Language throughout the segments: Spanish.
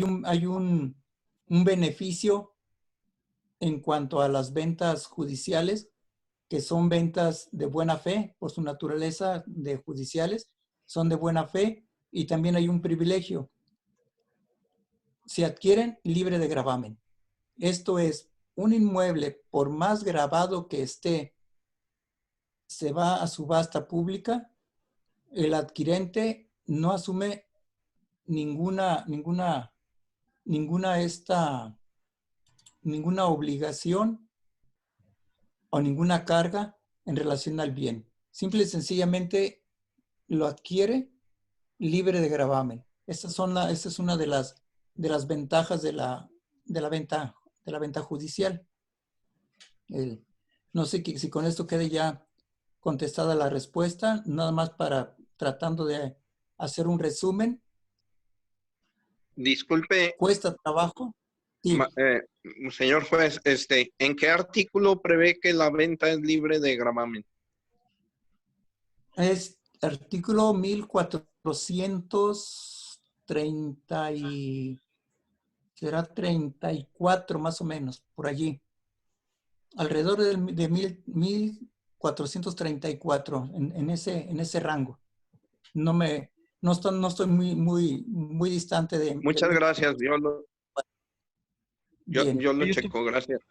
un beneficio en cuanto a las ventas judiciales, que son ventas de buena fe, por su naturaleza de judiciales, son de buena fe, y también hay un privilegio. Se adquieren libre de gravamen. Esto es, un inmueble, por más gravado que esté, se va a subasta pública, el adquirente no asume ninguna obligación o ninguna carga en relación al bien. Simple y sencillamente lo adquiere libre de gravamen. Esta es una de las ventajas de la venta judicial. No sé si con esto quede ya contestada la respuesta, nada más para tratando de hacer un resumen. Disculpe, ¿Cuesta trabajo? Sí. señor juez, ¿en qué artículo prevé que la venta es libre de gravamen? Es artículo 1430 y será 34 más o menos, por allí. Alrededor de 1434, en ese rango. No estoy muy distante de... Muchas gracias, yo lo Oye, checo, gracias.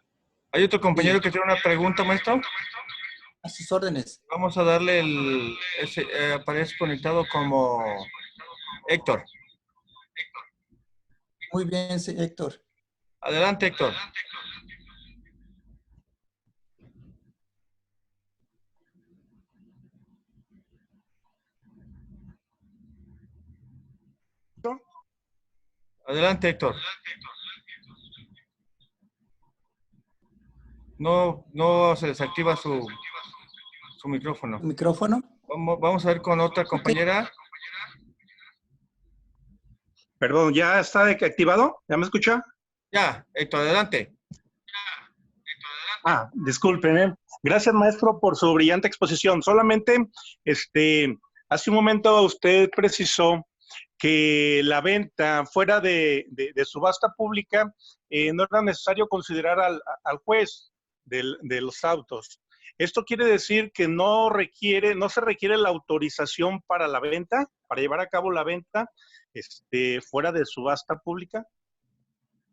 Hay otro compañero que tiene una pregunta, maestro. A sus órdenes. Vamos a darle aparece conectado como Héctor. Muy bien, sí, Héctor. Adelante, Héctor. Adelante, Héctor. No se desactiva su micrófono. ¿Micrófono? Vamos a ver con otra compañera. Perdón, ¿ya está activado? ¿Ya me escucha? Ya, Héctor, adelante. Disculpen. Gracias, maestro, por su brillante exposición. Solamente, hace un momento usted precisó que la venta fuera de subasta pública no era necesario considerar al juez de los autos. ¿Esto quiere decir que no se requiere la autorización para la venta, para llevar a cabo la venta fuera de subasta pública?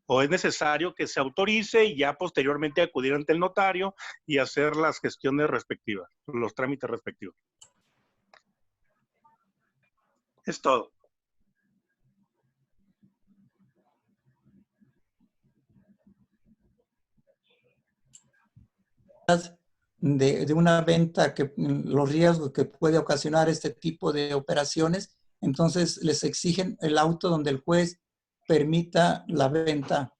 ¿O es necesario que se autorice y ya posteriormente acudir ante el notario y hacer las gestiones respectivas, los trámites respectivos? Es todo. De una venta, los riesgos que puede ocasionar este tipo de operaciones, entonces les exigen el auto donde el juez permita la venta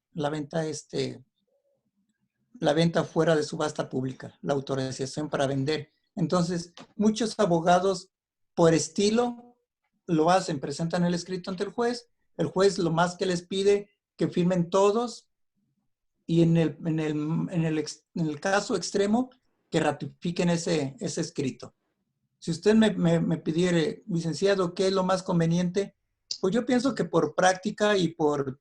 fuera de subasta pública, la autorización para vender. Entonces, muchos abogados por estilo lo hacen, presentan el escrito ante el juez lo más que les pide que firmen todos, y en el caso extremo, que ratifiquen ese escrito. Si usted me pidiera, licenciado, ¿qué es lo más conveniente? Pues yo pienso que por práctica y por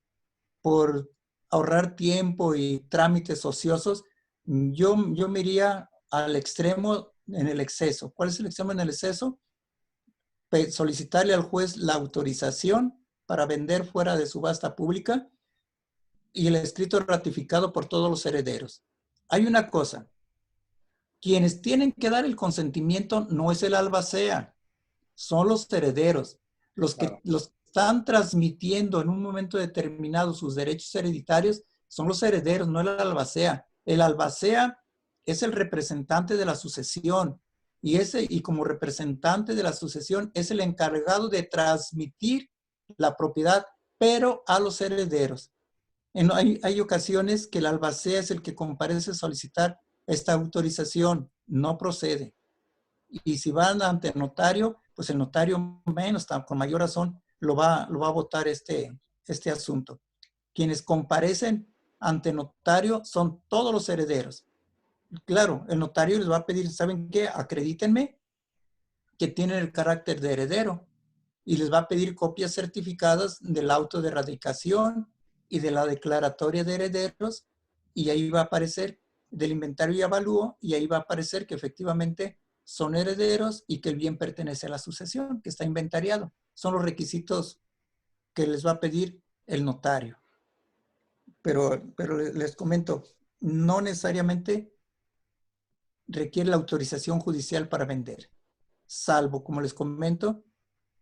ahorrar tiempo y trámites ociosos, yo me iría al extremo en el exceso. ¿Cuál es el extremo en el exceso? Solicitarle al juez la autorización para vender fuera de subasta pública y el escrito ratificado por todos los herederos. Hay una cosa, quienes tienen que dar el consentimiento no es el albacea, son los herederos, los que están transmitiendo en un momento determinado sus derechos hereditarios, son los herederos, no el albacea. El albacea es el representante de la sucesión y como representante de la sucesión es el encargado de transmitir la propiedad, pero a los herederos. Hay ocasiones que el albacea es el que comparece a solicitar esta autorización, no procede. Y si van ante el notario, pues el notario menos, con mayor razón, lo va a votar este asunto. Quienes comparecen ante notario son todos los herederos. Claro, el notario les va a pedir, ¿saben qué? Acredítenme que tienen el carácter de heredero. y les va a pedir copias certificadas del auto de radicación y de la declaratoria de herederos, y ahí va a aparecer del inventario y avalúo, y ahí va a aparecer que efectivamente son herederos y que el bien pertenece a la sucesión, que está inventariado. Son los requisitos que les va a pedir el notario. Pero les comento, no necesariamente requiere la autorización judicial para vender, salvo, como les comento,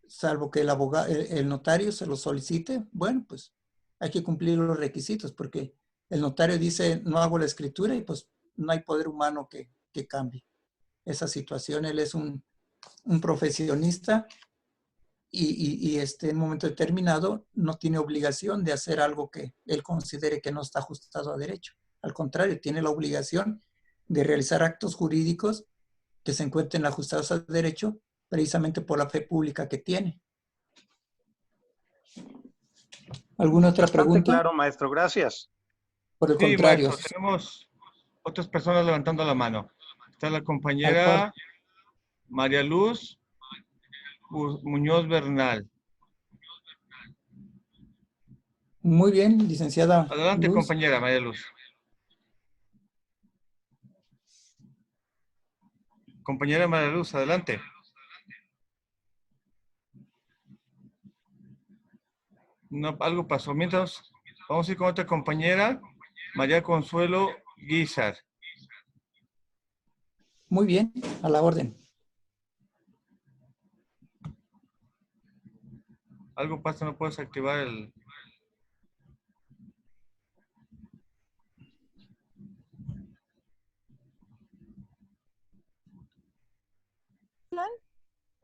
salvo que el notario se lo solicite. Bueno, pues hay que cumplir los requisitos, porque el notario dice, no hago la escritura, y pues no hay poder humano que cambie esa situación. Él es un profesionista y en un momento determinado no tiene obligación de hacer algo que él considere que no está ajustado a derecho. Al contrario, tiene la obligación de realizar actos jurídicos que se encuentren ajustados a derecho, precisamente por la fe pública que tiene. ¿Alguna otra Bastante pregunta? claro, maestro. Gracias. Por el Sí, contrario. maestro, tenemos otras personas levantando la mano. Está la compañera María Luz Muñoz Bernal. Muy bien, licenciada Adelante, Luz. compañera María Luz. Compañera María Luz, adelante. No, algo pasó. Mientras, vamos a ir con otra compañera, María Consuelo Guizar. Muy bien, a la orden. Algo pasa, no puedes activar el...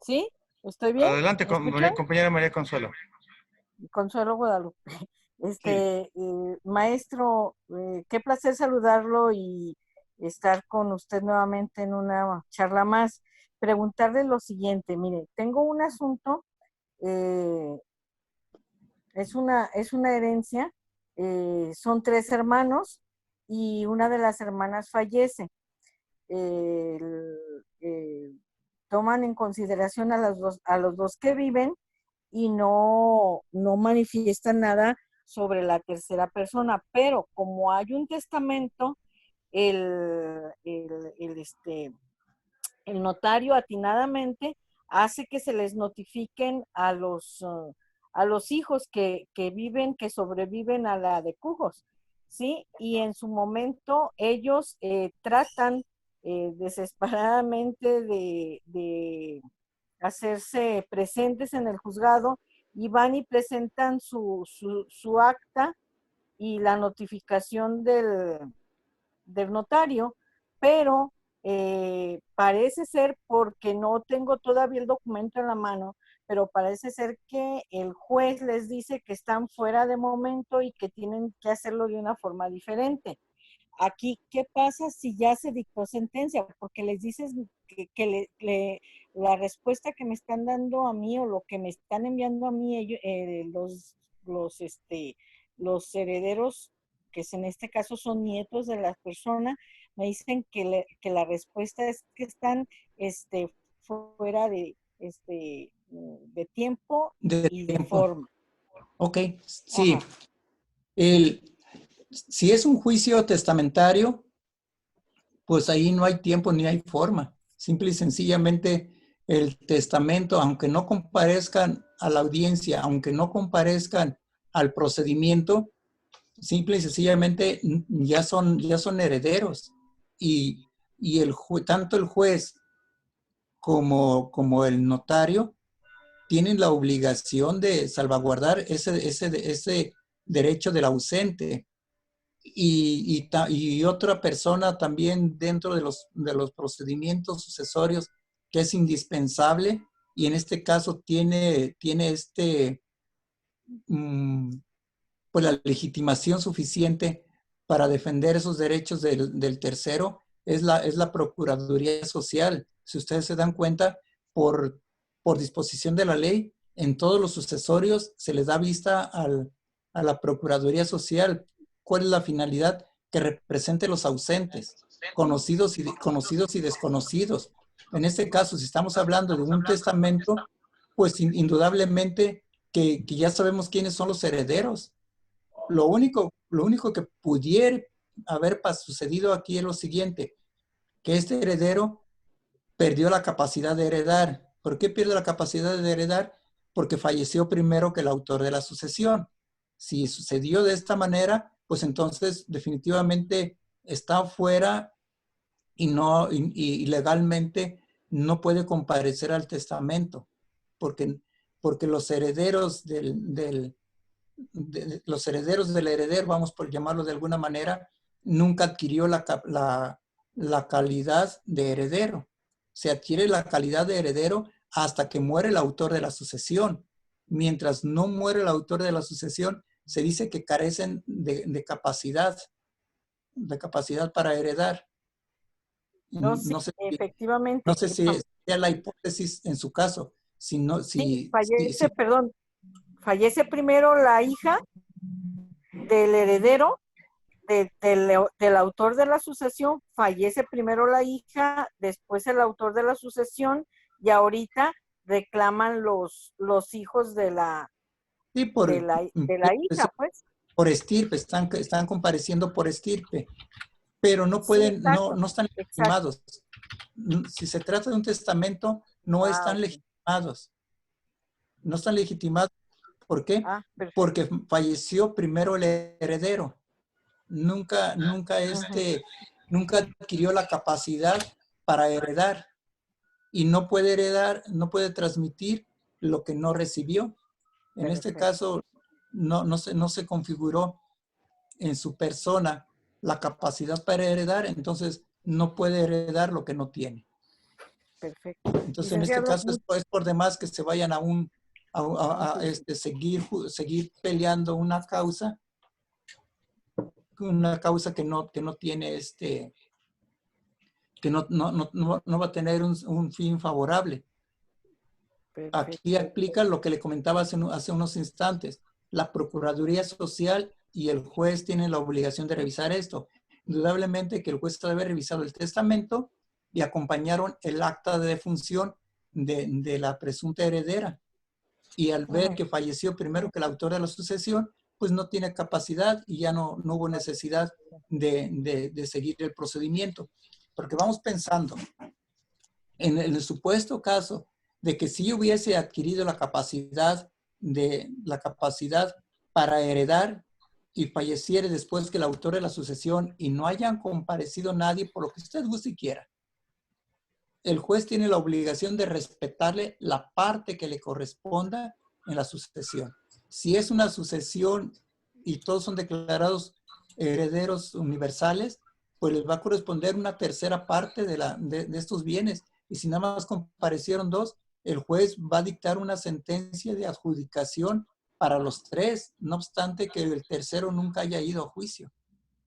¿Sí? ¿Estoy bien? Adelante, ¿Me escuchan? compañera María Consuelo. Consuelo Guadalupe. Sí. Maestro, qué placer saludarlo y estar con usted nuevamente en una charla más. Preguntarle lo siguiente, mire, tengo un asunto, es una herencia, son 3 hermanos y una de las hermanas fallece. Toman en consideración a los dos que viven y no manifiestan nada sobre la tercera persona, pero como hay un testamento, el notario atinadamente hace que se les notifiquen a los hijos que viven, que sobreviven a la de Cujos, ¿sí? Y en su momento ellos tratan desesperadamente de hacerse presentes en el juzgado y van y presentan su acta y la notificación del notario, pero parece ser, porque no tengo todavía el documento en la mano, pero parece ser que el juez les dice que están fuera de momento y que tienen que hacerlo de una forma diferente. Aquí, ¿qué pasa si ya se dictó sentencia? Porque les dices que la respuesta que me están dando a mí o lo que me están enviando a mí ellos, los herederos, que en este caso son nietos de la persona, me dicen que la respuesta es que están fuera de tiempo y de forma. Ok, sí. Ajá. Si es un juicio testamentario, pues ahí no hay tiempo ni hay forma. Simple y sencillamente el testamento, aunque no comparezcan a la audiencia, aunque no comparezcan al procedimiento, simple y sencillamente ya son herederos. Y tanto el juez como el notario tienen la obligación de salvaguardar ese derecho del ausente. Y otra persona también dentro de los procedimientos sucesorios que es indispensable, y en este caso tiene pues la legitimación suficiente para defender esos derechos del tercero, es la Procuraduría Social. Si ustedes se dan cuenta, por disposición de la ley, en todos los sucesorios se les da vista a la Procuraduría Social. ¿Cuál es la finalidad? Que represente los ausentes, conocidos y desconocidos. En este caso, si estamos hablando de un testamento, Pues indudablemente que ya sabemos quiénes son los herederos. Lo único que pudiera haber sucedido aquí es lo siguiente, que este heredero perdió la capacidad de heredar. ¿Por qué pierde la capacidad de heredar? Porque falleció primero que el autor de la sucesión. Si sucedió de esta manera, pues entonces definitivamente está fuera y legalmente no puede comparecer al testamento, porque los herederos los herederos del heredero, vamos por llamarlo de alguna manera, nunca adquirió la calidad de heredero. Se adquiere la calidad de heredero hasta que muere el autor de la sucesión. Mientras no muere el autor de la sucesión, se dice que carecen de capacidad para heredar. No, sí, No sé, efectivamente. no sé si sea la hipótesis en su caso. Sí, fallece primero la hija del heredero, del autor de la sucesión, fallece primero la hija, después el autor de la sucesión, y ahorita reclaman los hijos de la hija, pues. Por estirpe, están compareciendo por estirpe, pero no pueden, Sí, exacto, no están legitimados. Si se trata de un testamento, no están legitimados. No están legitimados. ¿Por qué? Porque falleció primero el heredero. Nunca adquirió la capacidad para heredar. Y no puede heredar, no puede transmitir lo que no recibió. En este caso, no se configuró en su persona la capacidad para heredar, entonces no puede heredar lo que no tiene. Perfecto. Entonces, en este caso es por demás que se vayan a seguir peleando una causa que no tiene que no va a tener un fin favorable. Perfecto. Aquí aplica lo que le comentaba hace unos instantes. La Procuraduría Social y el juez tienen la obligación de revisar esto. Indudablemente que el juez debe haber revisado el testamento y acompañaron el acta de defunción de la presunta heredera. Y al ver que falleció primero que el autor de la sucesión, pues no tiene capacidad y ya no hubo necesidad de seguir el procedimiento. Porque vamos pensando, en el supuesto caso de que sí hubiese adquirido la capacidad para heredar y falleciere después que el autor de la sucesión y no hayan comparecido nadie por lo que usted guste y quiera, el juez tiene la obligación de respetarle la parte que le corresponda en la sucesión. Si es una sucesión y todos son declarados herederos universales, pues les va a corresponder una tercera parte de estos bienes. Y si nada más comparecieron dos, el juez va a dictar una sentencia de adjudicación para los tres, no obstante que el tercero nunca haya ido a juicio.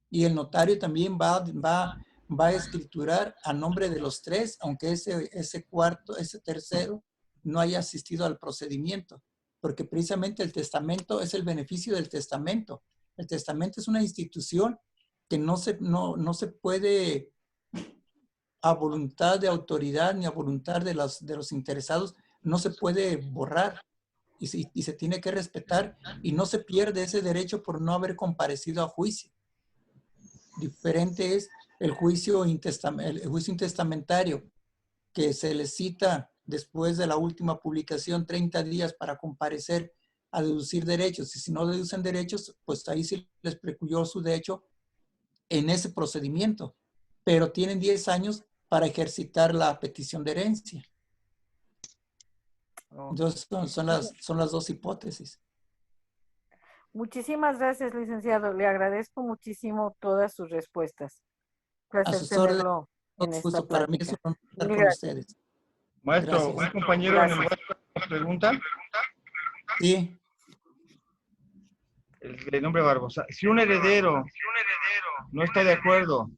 Y el notario también va a escriturar a nombre de los tres, aunque ese tercero no haya asistido al procedimiento, porque precisamente el testamento es el beneficio del testamento. El testamento es una institución que no se puede, a voluntad de autoridad ni a voluntad de los interesados, no se puede borrar y se tiene que respetar y no se pierde ese derecho por no haber comparecido a juicio. Diferente es el juicio intestamentario, que se les cita después de la última publicación 30 días para comparecer a deducir derechos. Y si no deducen derechos, pues ahí sí les precluyó su derecho en ese procedimiento. Pero tienen 10 años para ejercitar la petición de herencia. Entonces son las dos hipótesis. Muchísimas gracias, licenciado. Le agradezco muchísimo todas sus respuestas. Placer tenerlo en esta plática. Para mí es un honor estar con ustedes. Maestro, gracias. ¿Un compañero gracias. En el WhatsApp pregunta? Sí. El nombre Barbosa. Si un heredero no está de acuerdo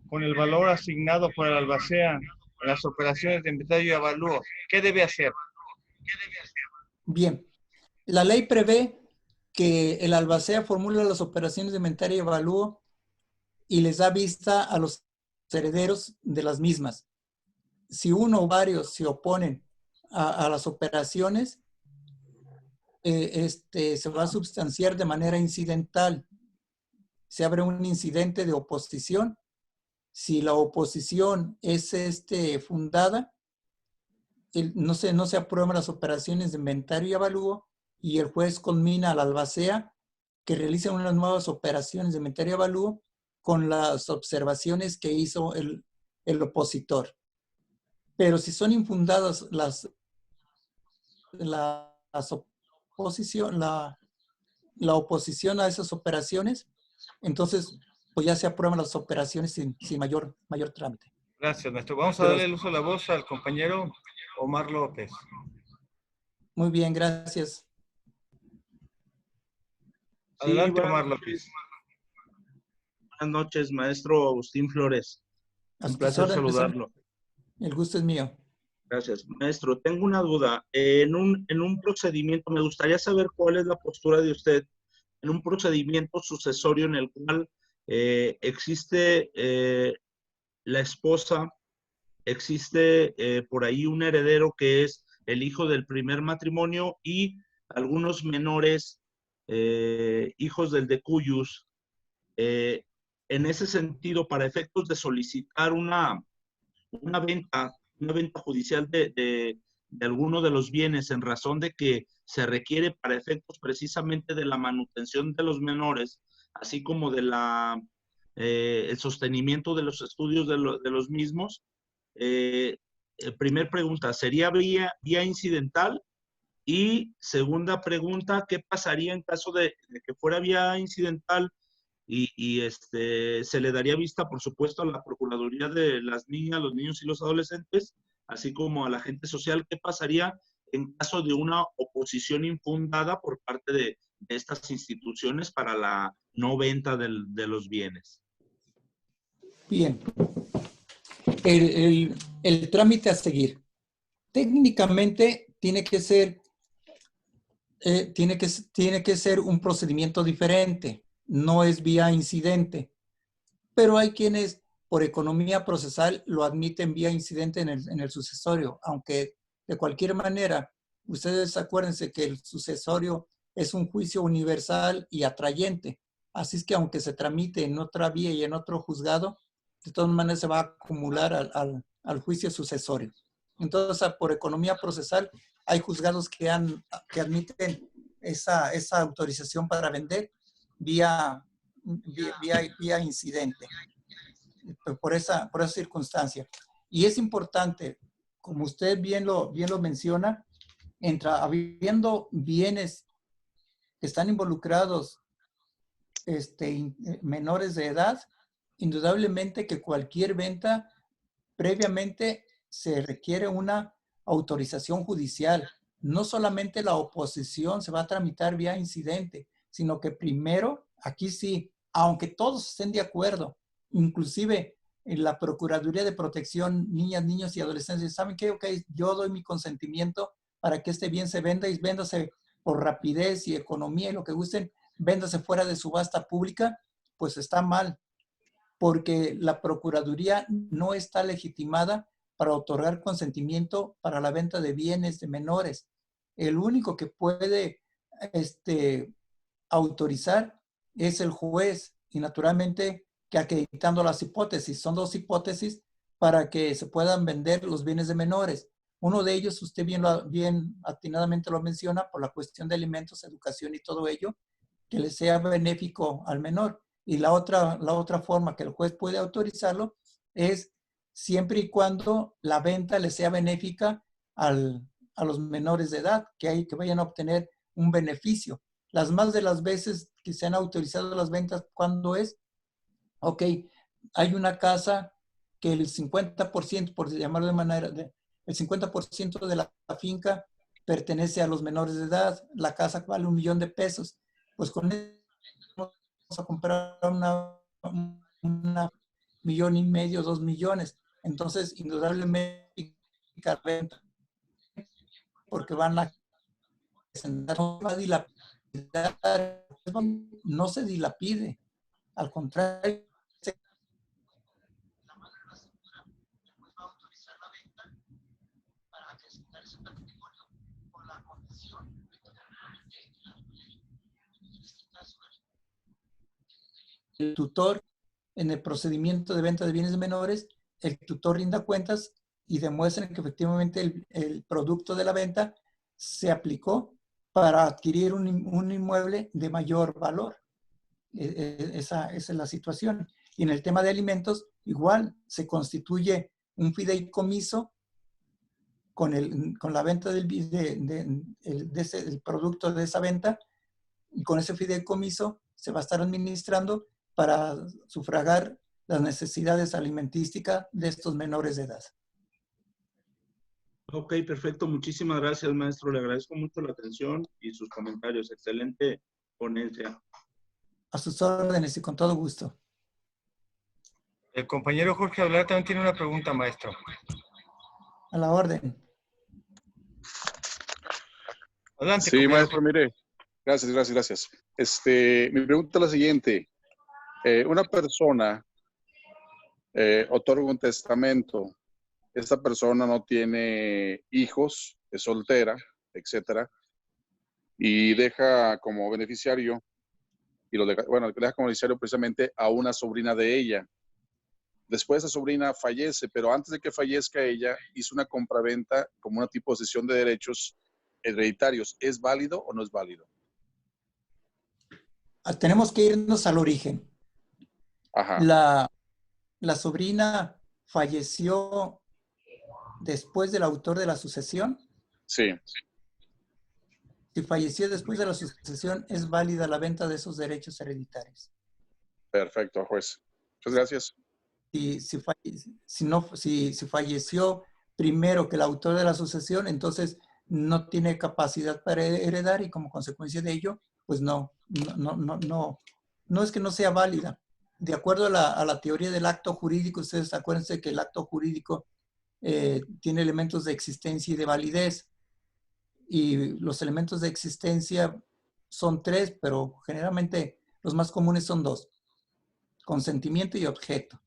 con el valor asignado por el albacea en las operaciones de inventario y avalúo, ¿qué debe hacer? Bien. La ley prevé que el albacea formula las operaciones de inventario y avalúo y les da vista a los herederos de las mismas. Si uno o varios se oponen a las operaciones, se va a substanciar de manera incidental. Se abre un incidente de oposición. Si la oposición es fundada, no se aprueban las operaciones de inventario y avalúo, y el juez conmina al albacea que realice unas nuevas operaciones de inventario y avalúo con las observaciones que hizo el opositor. Pero si son infundadas la oposición a esas operaciones, entonces pues ya se aprueban las operaciones sin mayor trámite. Gracias, maestro. Vamos a darle el uso de la voz al compañero Omar López. Muy bien, gracias. Adelante, Sí, Omar López. Buenas noches, maestro Agustín Flores. A Un sus placer órdenes, saludarlo. el gusto es mío. Gracias. Maestro, tengo una duda. En un procedimiento, me gustaría saber cuál es la postura de usted en un procedimiento sucesorio en el cual existe la esposa, existe por ahí un heredero que es el hijo del primer matrimonio y algunos menores hijos del decuyus. En ese sentido, para efectos de solicitar una venta judicial de alguno de los bienes en razón de que se requiere para efectos precisamente de la manutención de los menores, así como de el sostenimiento de los estudios de los mismos. Primer pregunta, ¿sería vía incidental? Y segunda pregunta, ¿qué pasaría en caso de que fuera vía incidental y se le daría vista, por supuesto, a la Procuraduría de las Niñas, los Niños y los Adolescentes, así como a la gente social? ¿Qué pasaría en caso de una oposición infundada por parte de estas instituciones para la no venta de los bienes? Bien. El trámite a seguir. Técnicamente tiene que ser un procedimiento diferente, no es vía incidente, pero hay quienes por economía procesal lo admiten vía incidente en el sucesorio, aunque de cualquier manera, ustedes acuérdense que el sucesorio es un juicio universal y atrayente, así es que aunque se tramite en otra vía y en otro juzgado, de todas maneras se va a acumular al juicio sucesorio. Entonces, por economía procesal, hay juzgados que admiten esa autorización para vender vía incidente, por esa circunstancia. Y es importante, como usted bien lo menciona, habiendo bienes que están involucrados menores de edad, indudablemente que cualquier venta previamente se requiere una autorización judicial. No solamente la oposición se va a tramitar vía incidente, sino que primero, aquí sí, aunque todos estén de acuerdo, inclusive en la Procuraduría de Protección, Niñas, Niños y Adolescentes, ¿saben qué? Ok, yo doy mi consentimiento para que este bien se venda y véndase por rapidez y economía y lo que gusten, véndase fuera de subasta pública, pues está mal, porque la Procuraduría no está legitimada para otorgar consentimiento para la venta de bienes de menores. El único que puede autorizar es el juez, y naturalmente que acreditando las hipótesis. Son dos hipótesis para que se puedan vender los bienes de menores. Uno de ellos, usted bien atinadamente lo menciona, por la cuestión de alimentos, educación y todo ello, que le sea benéfico al menor. Y la otra forma que el juez puede autorizarlo es siempre y cuando la venta le sea benéfica a los menores de edad, que vayan a obtener un beneficio. Las más de las veces que se han autorizado las ventas, ¿cuándo es? Ok, hay una casa que el 50%, por llamarlo de manera, el 50% de la finca pertenece a los menores de edad, la casa vale $1 millón, pues con eso vamos a comprar una $1,5 millones, 2 millones. Entonces, indudablemente, porque van a dilapidar, no se dilapide, al contrario, el tutor, en el procedimiento de venta de bienes menores, el tutor rinda cuentas y demuestre que efectivamente el producto de la venta se aplicó para adquirir un inmueble de mayor valor. Esa es la situación. Y en el tema de alimentos, igual se constituye un fideicomiso con la venta del producto de esa venta, y con ese fideicomiso se va a estar administrando para sufragar las necesidades alimentísticas de estos menores de edad. Ok, perfecto. Muchísimas gracias, maestro. Le agradezco mucho la atención y sus comentarios. Excelente ponencia. A sus órdenes y con todo gusto. El compañero Jorge Hablar también tiene una pregunta, maestro. A la orden. Adelante, Sí, compañero maestro, Jorge. mire. Gracias. Mi pregunta es la siguiente. Una persona otorga un testamento. Esta persona no tiene hijos, es soltera, etcétera, y deja como beneficiario, deja como beneficiario precisamente a una sobrina de ella. Después esa sobrina fallece, pero antes de que fallezca ella, hizo una compraventa como una tipo de cesión de derechos hereditarios. ¿Es válido o no es válido? Tenemos que irnos al origen. Ajá. La sobrina falleció después del autor de la sucesión. Sí. Si falleció después de la sucesión, es válida la venta de esos derechos hereditarios. Perfecto, juez. Muchas gracias. Si falleció primero que el autor de la sucesión, entonces no tiene capacidad para heredar y como consecuencia de ello, pues no es que no sea válida. De acuerdo a la teoría del acto jurídico, ustedes acuérdense que el acto jurídico tiene elementos de existencia y de validez. Y los elementos de existencia son 3, pero generalmente los más comunes son 2. Consentimiento y objeto.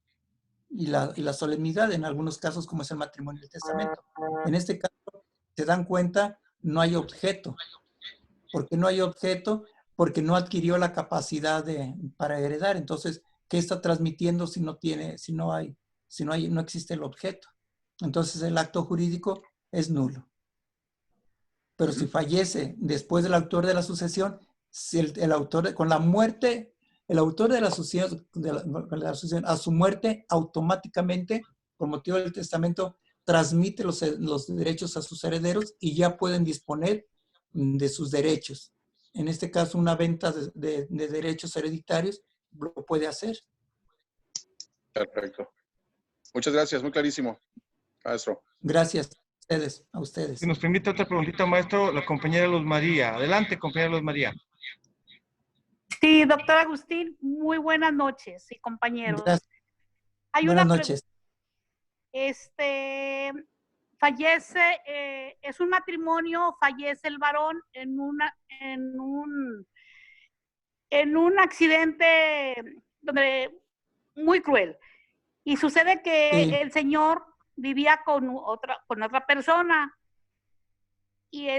Y la solemnidad en algunos casos, como es el matrimonio y el testamento. En este caso, se dan cuenta, no hay objeto. ¿Por qué no hay objeto? Porque no adquirió la capacidad para heredar. Entonces, ¿qué está transmitiendo si no existe el objeto? Entonces, el acto jurídico es nulo. Pero si fallece después del autor de la sucesión, si el autor, con la muerte, el autor de la sucesión, a su muerte, automáticamente, por motivo del testamento, transmite los derechos a sus herederos y ya pueden disponer de sus derechos. En este caso, una venta de derechos hereditarios lo puede hacer. Perfecto. Muchas gracias, muy clarísimo, maestro. Gracias a ustedes. Si nos permite otra preguntita, maestro, la compañera Luz María. Adelante, compañera Luz María. Sí, doctor Agustín, muy buenas noches y compañeros. Gracias. Buenas noches. Fallece, es un matrimonio, fallece el varón en un accidente muy cruel. Y sucede que el señor vivía con otra persona y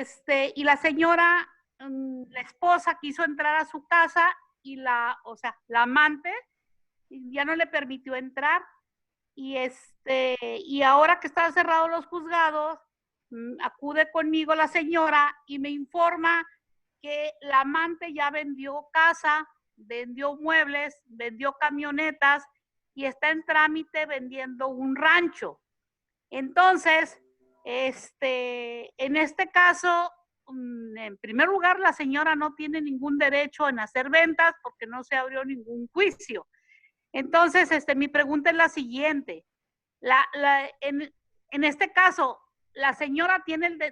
la señora, la esposa quiso entrar a su casa y la amante ya no le permitió entrar y ahora que están cerrados los juzgados, acude conmigo la señora y me informa que la amante ya vendió casa, vendió muebles, vendió camionetas y está en trámite vendiendo un rancho. Entonces, en este caso, en primer lugar, la señora no tiene ningún derecho en hacer ventas porque no se abrió ningún juicio. Entonces, mi pregunta es la siguiente. En este caso, la señora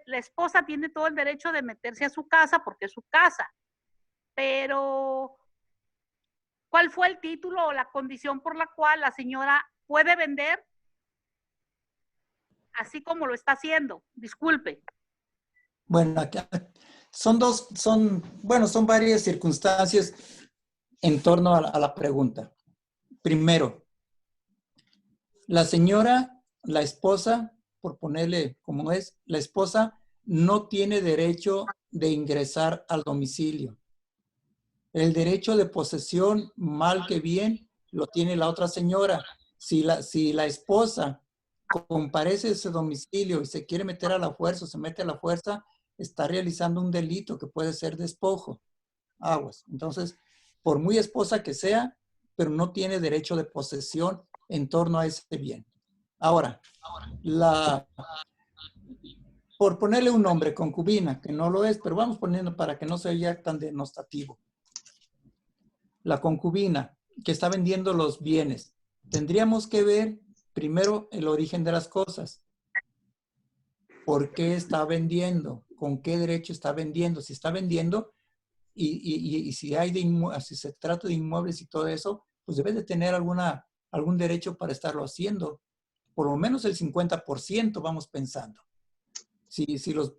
la esposa tiene todo el derecho de meterse a su casa porque es su casa. Pero, ¿cuál fue el título o la condición por la cual la señora puede vender así como lo está haciendo? Disculpe. Bueno, acá son varias circunstancias en torno a la pregunta. Primero, la señora, la esposa, por ponerle como es, la esposa no tiene derecho de ingresar al domicilio. El derecho de posesión, mal que bien, lo tiene la otra señora. Si la esposa comparece a ese domicilio y se quiere meter a la fuerza o se mete a la fuerza, está realizando un delito que puede ser despojo. Aguas. Entonces, por muy esposa que sea, pero no tiene derecho de posesión en torno a ese bien. Ahora, por ponerle un nombre, concubina, que no lo es, pero vamos poniendo para que no se vea tan denostativo. La concubina que está vendiendo los bienes. Tendríamos que ver primero el origen de las cosas. ¿Por qué está vendiendo? ¿Con qué derecho está vendiendo? Si está vendiendo y si si se trata de inmuebles y todo eso, pues debe de tener algún derecho para estarlo haciendo. Por lo menos el 50% vamos pensando.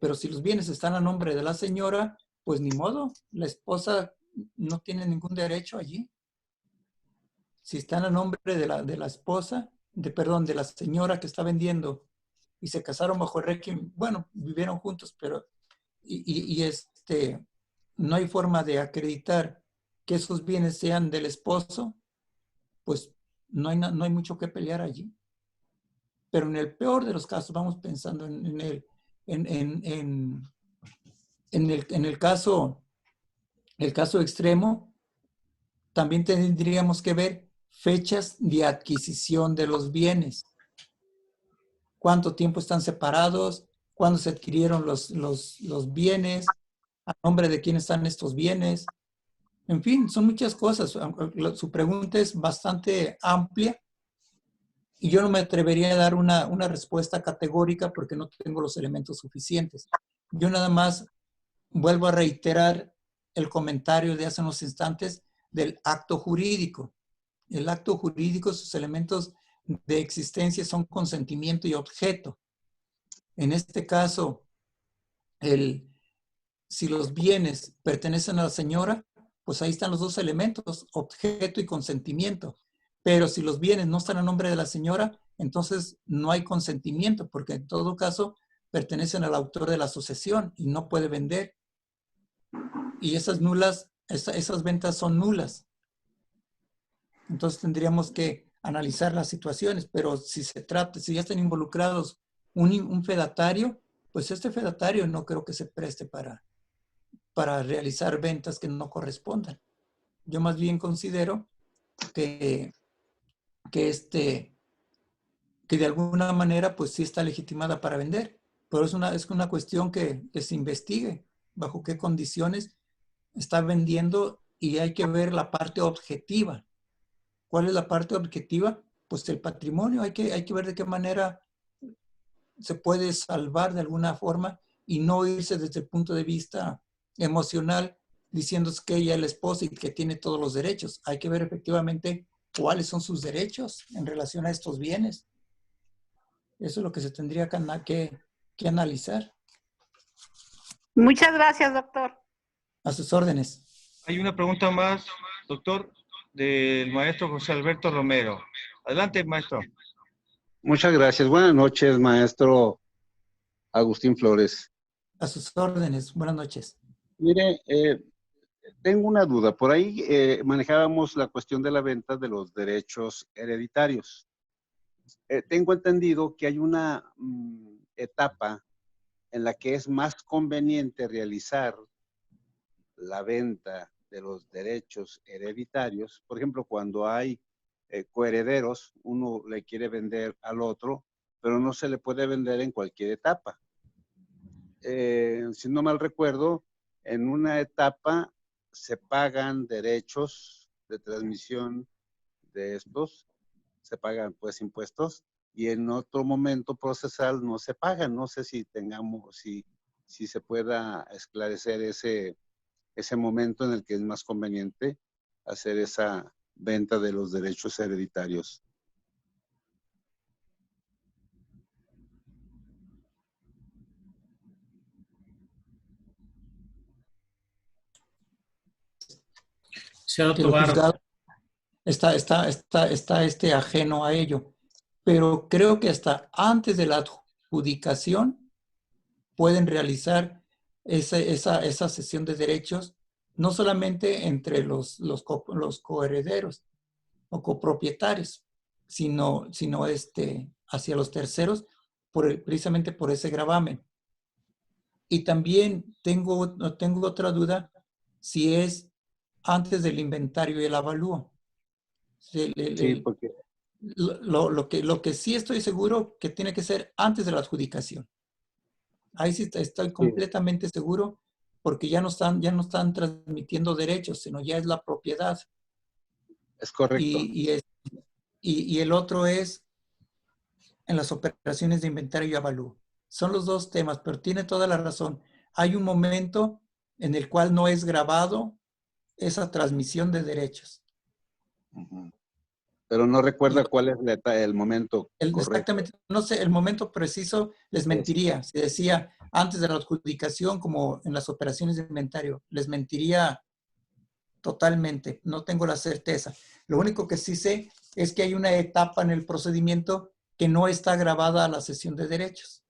Pero si los bienes están a nombre de la señora, pues ni modo, la esposa no tiene ningún derecho allí. Si están a nombre de la esposa, de la señora que está vendiendo y se casaron bajo el régimen, bueno, vivieron juntos, pero no hay forma de acreditar que esos bienes sean del esposo, pues no hay mucho que pelear allí. Pero en el peor de los casos, vamos pensando en el caso extremo, también tendríamos que ver fechas de adquisición de los bienes. ¿Cuánto tiempo están separados? ¿Cuándo se adquirieron los bienes? ¿A nombre de quién están estos bienes? En fin, son muchas cosas. Su pregunta es bastante amplia y yo no me atrevería a dar una respuesta categórica porque no tengo los elementos suficientes. Yo nada más vuelvo a reiterar el comentario de hace unos instantes del acto jurídico. El acto jurídico, sus elementos de existencia son consentimiento y objeto. En este caso, si los bienes pertenecen a la señora, pues ahí están los dos elementos, objeto y consentimiento. Pero si los bienes no están a nombre de la señora, entonces no hay consentimiento, porque en todo caso pertenecen al autor de la sucesión y no puede vender. Y esas ventas son nulas. Entonces tendríamos que analizar las situaciones, pero si ya están involucrados un fedatario, pues este fedatario no creo que se preste para realizar ventas que no correspondan. Yo más bien considero que de alguna manera pues sí está legitimada para vender, pero es una cuestión que se investigue bajo qué condiciones está vendiendo y hay que ver la parte objetiva. ¿Cuál es la parte objetiva? Pues el patrimonio, hay que ver de qué manera se puede salvar de alguna forma y no irse desde el punto de vista emocional diciendo que ella es la esposa y que tiene todos los derechos. Hay que ver efectivamente cuáles son sus derechos en relación a estos bienes. Eso es lo que se tendría que analizar. Muchas gracias, doctor. A sus órdenes. Hay una pregunta más, doctor, del maestro José Alberto Romero. Adelante, maestro. Muchas gracias. Buenas noches, maestro Agustín Flores. A sus órdenes. Buenas noches. Mire, tengo una duda. Por ahí manejábamos la cuestión de la venta de los derechos hereditarios. Tengo entendido que hay una etapa en la que es más conveniente realizar la venta de los derechos hereditarios. Por ejemplo, cuando hay coherederos, uno le quiere vender al otro, pero no se le puede vender en cualquier etapa. Si no mal recuerdo, en una etapa se pagan derechos de transmisión de estos, se pagan pues impuestos, y en otro momento procesal no se pagan. No sé si si se pueda esclarecer ese momento en el que es más conveniente hacer esa venta de los derechos hereditarios. Que el juzgado está ajeno a ello. Pero creo que hasta antes de la adjudicación pueden realizar esa cesión de derechos no solamente entre los coherederos o copropietarios, sino hacia los terceros, precisamente por ese gravamen. Y también tengo otra duda, si es antes del inventario y el avalúo. Sí, porque Lo que sí estoy seguro que tiene que ser antes de la adjudicación. Ahí sí estoy completamente seguro, porque ya no están transmitiendo derechos, sino ya es la propiedad. es correcto. Y el otro es en las operaciones de inventario y avalúo. Son los dos temas, pero tiene toda la razón. Hay un momento en el cual no es grabado esa transmisión de derechos. Ujú. Pero no recuerda cuál es el momento correcto. Exactamente, no sé, el momento preciso les mentiría. Si decía antes de la adjudicación, como en las operaciones de inventario, les mentiría totalmente. No tengo la certeza. Lo único que sí sé es que hay una etapa en el procedimiento que no está grabada a la cesión de derechos.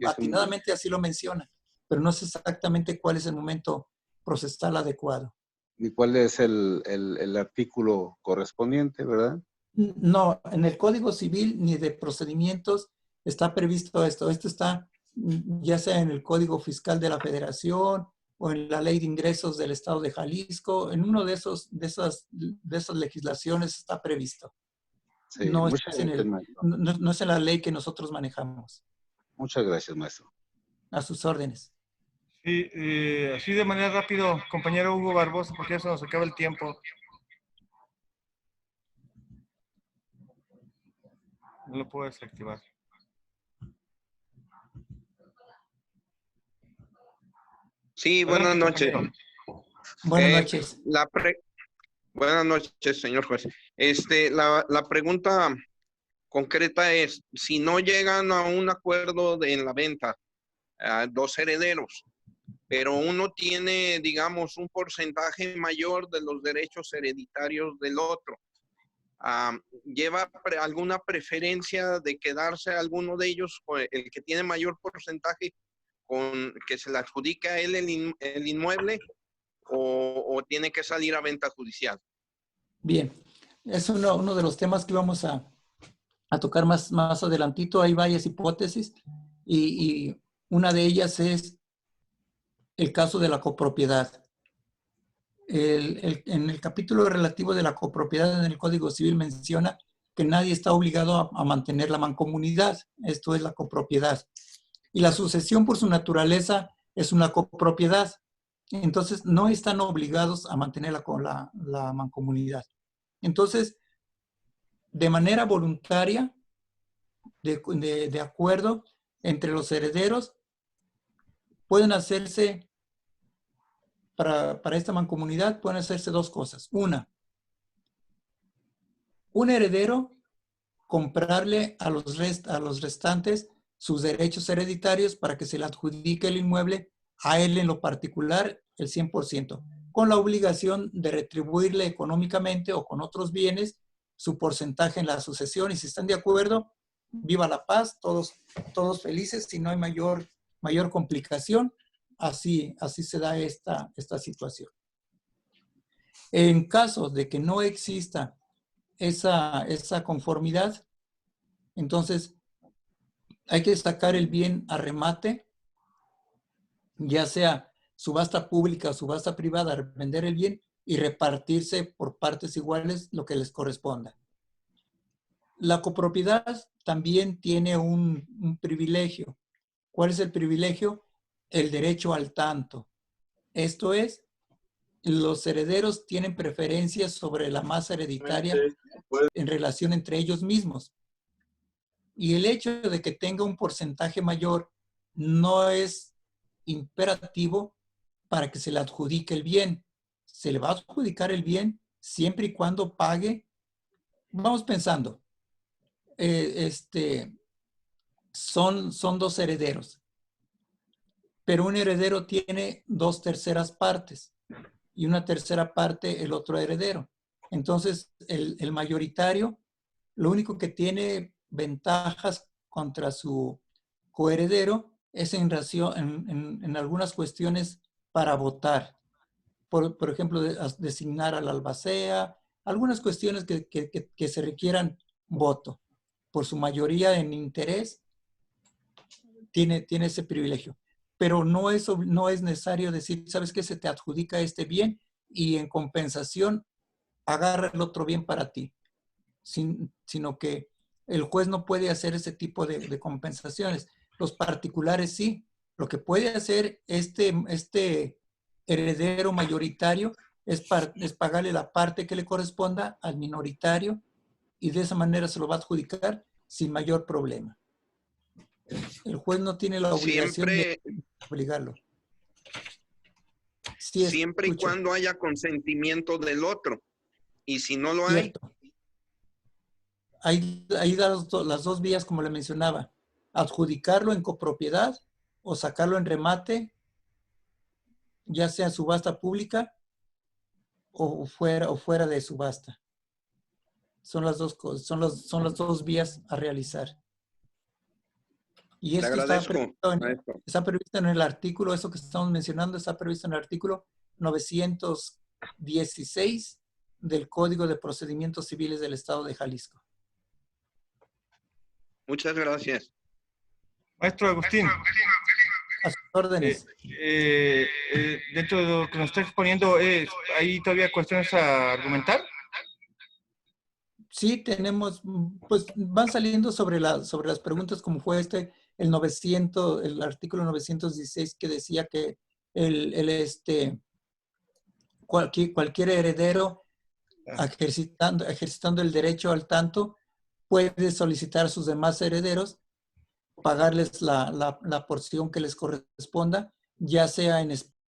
Atinadamente así lo menciona, pero no sé exactamente cuál es el momento procesal adecuado. ¿Y cuál es el artículo correspondiente, verdad? No, en el Código Civil ni de procedimientos está previsto esto. Esto está ya sea en el Código Fiscal de la Federación o en la Ley de Ingresos del Estado de Jalisco. En uno de esas legislaciones está previsto. Sí, No es muchas gracias, maestro. no es en la ley que nosotros manejamos. Muchas gracias, maestro. A sus órdenes. Sí, así de manera rápido, compañero Hugo Barbosa, porque ya se nos acaba el tiempo. No lo puedo desactivar. Sí, buenas noches. Buenas noches. Buenas noches, señor juez. La pregunta concreta es, si no llegan a un acuerdo en la venta, dos herederos, pero uno tiene, digamos, un porcentaje mayor de los derechos hereditarios del otro, ¿lleva alguna preferencia de quedarse alguno de ellos, el que tiene mayor porcentaje, con que se le adjudique a él el inmueble, o tiene que salir a venta judicial? Bien, es uno de los temas que vamos a tocar más adelantito. Hay varias hipótesis y una de ellas es el caso de la copropiedad. En el capítulo relativo de la copropiedad en el Código Civil menciona que nadie está obligado a mantener la mancomunidad. Esto es la copropiedad. Y la sucesión por su naturaleza es una copropiedad. Entonces, no están obligados a mantener la mancomunidad. Entonces, de manera voluntaria, de acuerdo entre los herederos, pueden hacerse, para esta mancomunidad, pueden hacerse dos cosas. Una, un heredero comprarle a los restantes sus derechos hereditarios para que se le adjudique el inmueble a él en lo particular el 100%, con la obligación de retribuirle económicamente o con otros bienes su porcentaje en la sucesión. Y si están de acuerdo, viva la paz, todos felices, si no hay mayor complicación, así se da esta situación. En caso de que no exista esa conformidad, entonces hay que sacar el bien a remate, ya sea subasta pública o subasta privada, vender el bien y repartirse por partes iguales lo que les corresponda. La copropiedad también tiene un privilegio. ¿Cuál es el privilegio? El derecho al tanto. Esto es, los herederos tienen preferencias sobre la masa hereditaria en relación entre ellos mismos. Y el hecho de que tenga un porcentaje mayor no es imperativo para que se le adjudique el bien. Se le va a adjudicar el bien siempre y cuando pague. Vamos pensando, son dos herederos, pero un heredero tiene 2/3 partes y una tercera parte el otro heredero. Entonces, el mayoritario, lo único que tiene ventajas contra su coheredero es en algunas cuestiones para votar. por ejemplo, designar al albacea, algunas cuestiones que se requieran voto. Por su mayoría en interés, tiene ese privilegio. Pero no es necesario decir, ¿sabes qué? Se te adjudica este bien y en compensación agarra el otro bien para ti. Sino que el juez no puede hacer ese tipo de compensaciones. Los particulares sí. Lo que puede hacer este heredero mayoritario es pagarle la parte que le corresponda al minoritario y de esa manera se lo va a adjudicar sin mayor problema. El juez no tiene la obligación de obligarlo. Sí, siempre y cuando haya consentimiento del otro. Y si no lo hay... Ahí da las dos vías, como le mencionaba. Adjudicarlo en copropiedad o sacarlo en remate, ya sea subasta pública o fuera de subasta. Son las dos cosas, son las dos vías a realizar. Y esto está previsto en el artículo, eso que estamos mencionando, está previsto en el artículo 916 del Código de Procedimientos Civiles del Estado de Jalisco. Muchas gracias. Maestro Agustín. A sus órdenes. Dentro de lo que nos está exponiendo, ¿hay todavía cuestiones a argumentar? Sí, tenemos, pues van saliendo sobre las preguntas como fue el artículo 916 que decía que cualquier heredero ejercitando el derecho al tanto puede solicitar a sus demás herederos pagarles la porción que les corresponda, ya sea en especie